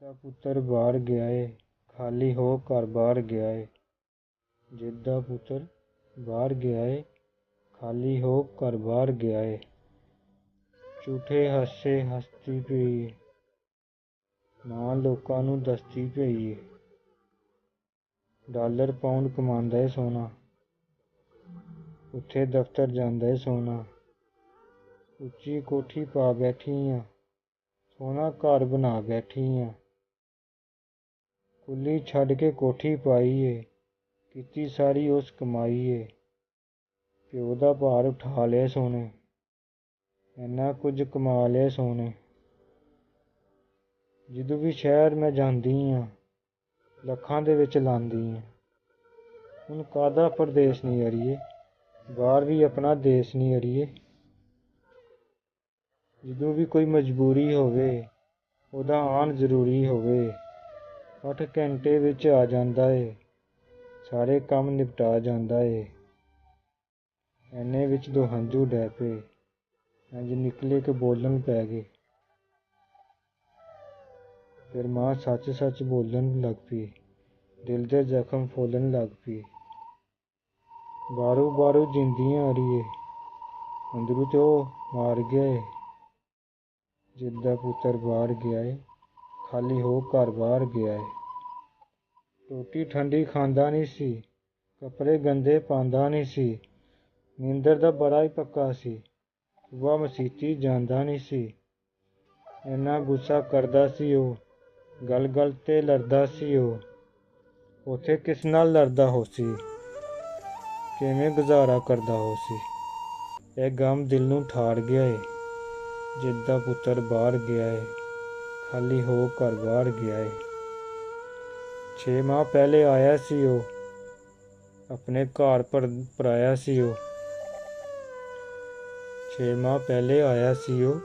ਦਾ ਪੁੱਤਰ ਬਾਹਰ ਗਿਆ ਏ, ਖਾਲੀ ਹੋ ਘਰ ਬਾਹਰ ਗਿਆ ਏ। ਜਿੱਤ ਦਾ ਪੁੱਤਰ ਬਾਹਰ ਗਿਆ ਏ, ਖਾਲੀ ਹੋ ਘਰ ਬਾਹਰ ਗਿਆ ਏ। ਝੂਠੇ ਹਾਸੇ ਹੱਸਦੀ ਪਈ ਏ, ਮਾਂ ਲੋਕਾਂ ਨੂੰ ਦੱਸਦੀ ਪਈ ਏ। ਡਾਲਰ ਪਾਉਂਡ ਕਮਾਉਂਦਾ ਏ ਸੋਹਣਾ, ਉੱਥੇ ਦਫ਼ਤਰ ਜਾਂਦਾ ਏ ਸੋਹਣਾ। ਉੱਚੀ ਕੋਠੀ ਪਾ ਬੈਠੀ ਆਂ, ਸੋਹਣਾ ਘਰ ਬਣਾ ਬੈਠੀ ਆਂ। ਕੁੱਲੀ ਛੱਡ ਕੇ ਕੋਠੀ ਪਾਈ ਏ, ਕੀਤੀ ਸਾਰੀ ਉਸ ਕਮਾਈ ਏ। ਪਿਓ ਦਾ ਭਾਰ ਉਠਾ ਲਿਆ ਸੋਹਣੇ, ਇੰਨਾ ਕੁਝ ਕਮਾ ਲਿਆ ਸੋਹਣੇ। ਜਦੋਂ ਵੀ ਸ਼ਹਿਰ ਮੈਂ ਜਾਂਦੀ ਆਂ, ਲੱਖਾਂ ਦੇ ਵਿੱਚ ਲਾਂਦੀ ਆਂ। ਹੁਣ ਕਾਹਦਾ ਪਰਦੇਸ ਨੀ ਅੜੀਏ, ਬਾਹਰ ਵੀ ਆਪਣਾ ਦੇਸ ਨੀ ਅੜੀਏ। ਜਦੋਂ ਵੀ ਕੋਈ ਮਜਬੂਰੀ ਹੋਵੇ, ਉਹਦਾ ਆਉਣ ਜ਼ਰੂਰੀ ਹੋਵੇ। 8 ਘੰਟੇ ਵਿੱਚ ਆ ਜਾਂਦਾ ਏ, ਸਾਰੇ ਕੰਮ ਨਿਪਟਾ ਜਾਂਦਾ ਏ। ਐਨੇ ਵਿੱਚ ਦੋ ਹੰਝੂ ਡਹਿ ਪਏ, ਇੰਝ ਨਿਕਲੇ ਕਿ ਬੋਲਣ ਪੈ ਗਏ। ਫਿਰ ਮਾਂ ਸੱਚ ਸੱਚ ਬੋਲਣ ਲੱਗ ਪਈ, ਦਿਲ ਦੇ ਜ਼ਖਮ ਫੋਲਣ ਲੱਗ ਪਈ। ਬਾਹਰੋਂ ਬਾਹਰੋਂ ਜਿੰਦੀਆਂ ਅੜੀਏ, ਅੰਦਰੋਂ ਤੇ ਉਹ ਮਾਰ ਗਿਆ ਏ। ਜਿੱਤ ਦਾ ਪੁੱਤਰ ਬਾਹਰ ਗਿਆ ਏ, ਖਾਲੀ ਹੋ ਘਰ ਬਾਹਰ ਗਿਆ ਏ। ਰੋਟੀ ਠੰਡੀ ਖਾਂਦਾ ਨਹੀਂ ਸੀ, ਕੱਪੜੇ ਗੰਦੇ ਪਾਉਂਦਾ ਨਹੀਂ ਸੀ। ਨੀਂਦਰ ਦਾ ਬੜਾ ਹੀ ਪੱਕਾ ਸੀ, ਸੁਬਹ ਮਸੀਤੀ ਜਾਂਦਾ ਨਹੀਂ ਸੀ। ਇੰਨਾ ਗੁੱਸਾ ਕਰਦਾ ਸੀ ਉਹ, ਗੱਲ ਗੱਲ 'ਤੇ ਲੜਦਾ ਸੀ ਉਹ। ਉੱਥੇ ਕਿਸ ਨਾਲ ਲੜਦਾ ਹੋ ਸੀ, ਕਿਵੇਂ ਗੁਜ਼ਾਰਾ ਕਰਦਾ ਹੋ ਸੀ। ਇਹ ਗਮ ਦਿਲ ਨੂੰ ਠਾੜ ਗਿਆ ਏ। ਜਿੱਤ ਦਾ ਪੁੱਤਰ ਬਾਹਰ ਗਿਆ ਏ, ਖਾਲੀ ਹੋ ਘਰ ਬਾਹਰ ਗਿਆ ਏ। 6 ਮਾਹ ਪਹਿਲੇ ਆਇਆ ਸੀ ਉਹ, ਆਪਣੇ ਘਰ ਪਰਾਇਆ ਸੀ ਉਹ। 6 ਮਾਹ ਪਹਿਲੇ ਆਇਆ ਸੀ ਉਹ,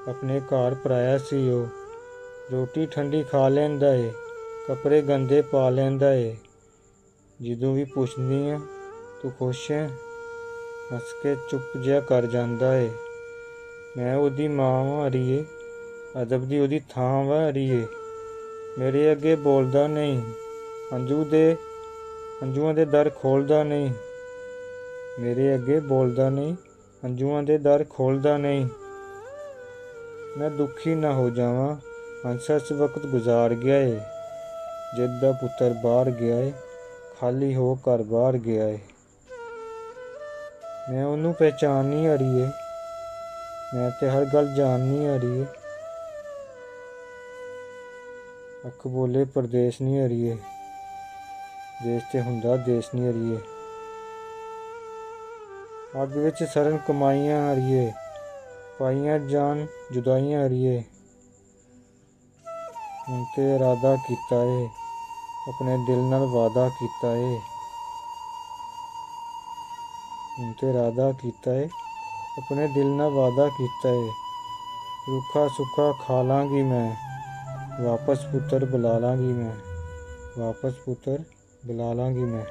ਆਪਣੇ ਘਰ ਪਰਾਇਆ ਸੀ ਉਹ। ਰੋਟੀ ਠੰਡੀ ਖਾ ਲੈਂਦਾ ਏ, ਕੱਪੜੇ ਗੰਦੇ ਪਾ ਲੈਂਦਾ ਏ। ਜਦੋਂ ਵੀ ਪੁੱਛਦੀ ਆਂ ਤੂੰ ਖੁਸ਼ ਹੈ, ਹੱਸ ਕੇ ਚੁੱਪ ਜਿਹਾ ਕਰ ਜਾਂਦਾ ਏ। ਮੈਂ ਉਹਦੀ ਮਾਂ ਵਾਂ ਅੜੀਏ, ਅਦਬ ਦੀ ਉਹਦੀ ਥਾਂ ਵਾ ਅੜੀਏ। ਮੇਰੇ ਅੱਗੇ ਬੋਲਦਾ ਨਹੀਂ, ਹੰਝੂਆਂ ਦੇ ਦਰ ਖੋਲ੍ਹਦਾ ਨਹੀਂ। ਮੇਰੇ ਅੱਗੇ ਬੋਲਦਾ ਨਹੀਂ, ਹੰਝੂਆਂ ਦੇ ਦਰ ਖੋਲ੍ਹਦਾ ਨਹੀਂ। ਮੈਂ ਦੁਖੀ ਨਾ ਹੋ ਜਾਵਾਂ, ਹੱਸ ਵਕਤ ਗੁਜ਼ਾਰ ਗਿਆ ਏ। ਜਿੱਤ ਦਾ ਪੁੱਤਰ ਬਾਹਰ ਗਿਆ ਏ, ਖਾਲੀ ਹੋ ਘਰ ਬਾਹਰ ਗਿਆ ਏ। ਮੈਂ ਉਹਨੂੰ ਪਹਿਚਾਨਨੀ ਅੜੀਏ, ਮੈਂ ਤੇ ਹਰ ਗੱਲ ਜਾਣਨੀ ਅੜੀਏ। ਅੱਖ ਬੋਲੇ ਪਰਦੇਸ ਨੀ ਅੜੀਏ, ਦੇਸ ਤੇ ਹੁੰਦਾ ਦੇਸ ਨੀ ਅੜੀਏ। ਅੱਗ ਵਿੱਚ ਸਰਨ ਕਮਾਈਆਂ ਅੜੀਏ, ਪਾਈਆਂ ਜਾਨ ਜੁਦਾਈਆਂ ਅੜੀਏ। ਹੁਣ ਤੇ ਇਰਾਦਾ ਕੀਤਾ ਏ, ਆਪਣੇ ਦਿਲ ਨਾਲ ਵਾਅਦਾ ਕੀਤਾ ਏ। ਹੁਣ ਤੇ ਇਰਾਦਾ ਕੀਤਾ ਏ, ਆਪਣੇ ਦਿਲ ਨਾਲ ਵਾਅਦਾ ਕੀਤਾ ਏ। ਰੁੱਖਾ ਸੁੱਖਾ ਖਾ ਲਾਂਗੀ ਮੈਂ, ਵਾਪਸ ਪੁੱਤਰ ਬੁਲਾ ਲਾਂਗੀ ਮੈਂ, ਵਾਪਸ ਪੁੱਤਰ ਬੁਲਾ ਲਾਂਗੀ ਮੈਂ।